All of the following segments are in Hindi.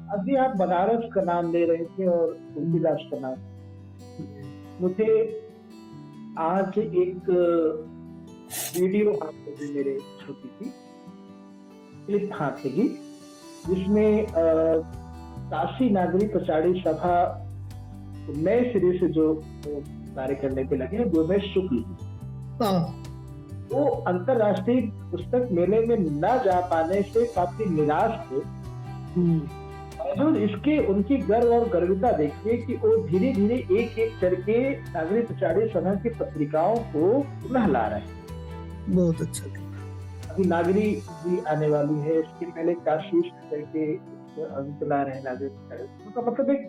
अभी आप बनारस का नाम ले रहे थे और तुलसीदास का नाम। मुझे आज एक वीडियो हाथ लगी, मेरे छोटी सी क्लिप हाथ लगी, जिसमें काशी नागरी प्रचारी सभा नए सिरे से जो कार्य करने पे लगे हैं, व्योमेश शुक्ल, वो अंतरराष्ट्रीय पुस्तक मेले में न जा पाने से काफी निराश थे। और इसके उनकी गर्व और गर्विता देखिए कि वो धीरे धीरे एक एक करके नागरिक प्रचारी सभा की पत्रिकाओं को पुनः ला रहे हैं। बहुत अच्छा। अभी नागरी भी आने वाली है, इसके पहले काशी करके ला रहे हैं नागरिक प्रचारी, तो मतलब एक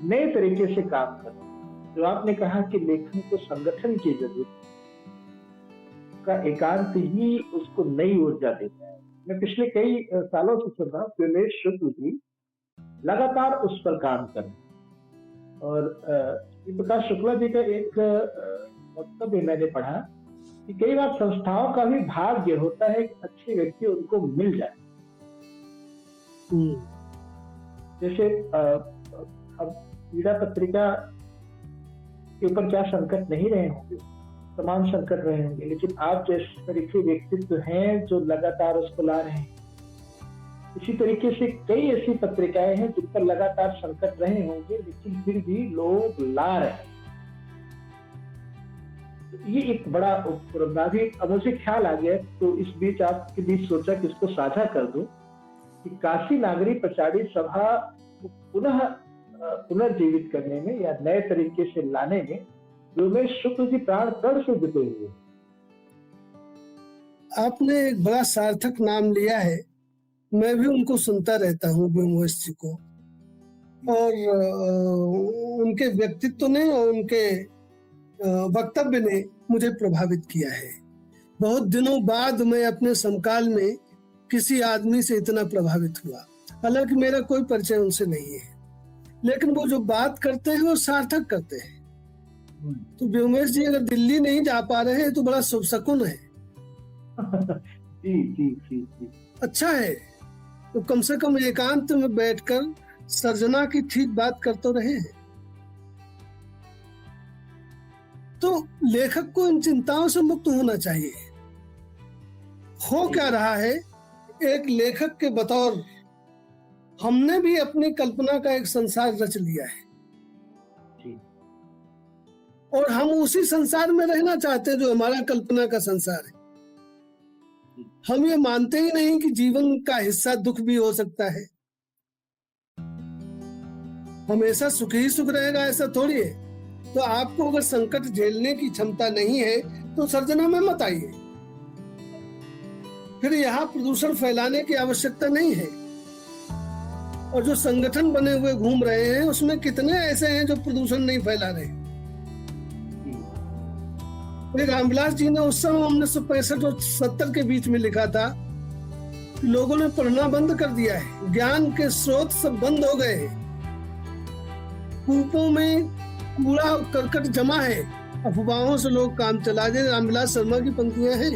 नए तरीके से काम कर रहे हैं। जो आपने कहा कि लेखन को संगठन की जरूरत का एकांत ही उसको नई ऊर्जा देता है। मैं पिछले कई सालों से सुन रहा हूँ व्योमेश शुक्ल जी लगातार उस पर काम कर रहे हैं। और प्रकाश शुक्ला जी का एक वक्तव्य मैंने पढ़ा कि कई बार संस्थाओं का भी भाग्य होता है कि अच्छे व्यक्ति उनको मिल जाए। जैसे अब पीड़ा पत्रिका के ऊपर क्या संकट नहीं रहे होंगे, तमाम संकट रहे होंगे, लेकिन आप जैसे तरीके व्यक्तित्व हैं जो लगातार उसको ला रहे हैं। इसी तरीके से कई ऐसी पत्रिकाएं हैं जिन पर लगातार संकट रहे होंगे, लेकिन फिर भी लोग ला रहे हैं। ये एक बड़ा मुझे ख्याल आ गया, तो इस बीच आपके बीच सोचा कि इसको साझा कर दूं कि काशी नागरी प्रचारी सभा पुनः पुनर्जीवित करने में या नए तरीके से लाने में व्योमेश शुक्ल जी प्राण से जुटे हुए। आपने एक बड़ा सार्थक नाम लिया है, मैं भी उनको सुनता रहता हूँ व्योमेश जी को, और उनके व्यक्तित्व ने और उनके वक्तव्य ने मुझे प्रभावित किया है। बहुत दिनों बाद मैं अपने समकाल में किसी आदमी से इतना प्रभावित हुआ। हालांकि मेरा कोई परिचय उनसे नहीं है, लेकिन वो जो बात करते हैं वो सार्थक करते हैं। तो व्योमेश जी अगर दिल्ली नहीं जा पा रहे हैं तो बड़ा शुभ शकुन है। जी। अच्छा है, तो कम से कम एकांत में बैठकर सर्जना की ठीक बात कर तो रहे हैं। तो लेखक को इन चिंताओं से मुक्त होना चाहिए। हो क्या रहा है, एक लेखक के बतौर हमने भी अपनी कल्पना का एक संसार रच लिया है और हम उसी संसार में रहना चाहते हैं जो हमारा कल्पना का संसार है। हम ये मानते ही नहीं कि जीवन का हिस्सा दुख भी हो सकता है। हमेशा सुख ही सुख रहेगा ऐसा थोड़ी है। तो आपको अगर संकट झेलने की क्षमता नहीं है तो सर्जना में मत आइए। फिर यहाँ प्रदूषण फैलाने की आवश्यकता नहीं है। और जो संगठन बने हुए घूम रहे हैं उसमें कितने ऐसे हैं जो प्रदूषण नहीं फैला रहे। रामविलास जी ने उस समय 1965 और 70 के बीच में लिखा था कि लोगों ने पढ़ना बंद कर दिया है, ज्ञान के स्रोत सब बंद हो गए हैं, कूपों में कूड़ा करकट जमा है, अफवाहों से लोग काम चला दे। रामविलास शर्मा की पंक्तियां हैं।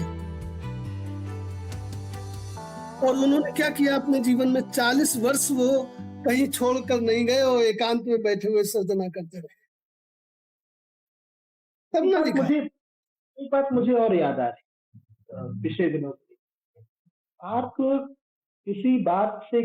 और उन्होंने क्या किया अपने जीवन में, 40 वर्ष वो कहीं छोड़कर नहीं गए और एकांत में बैठे हुए सर्जना करते रहे। तब ना लिखा। एक बात मुझे और याद आ रही पिछले दिनों से, आप किसी बात से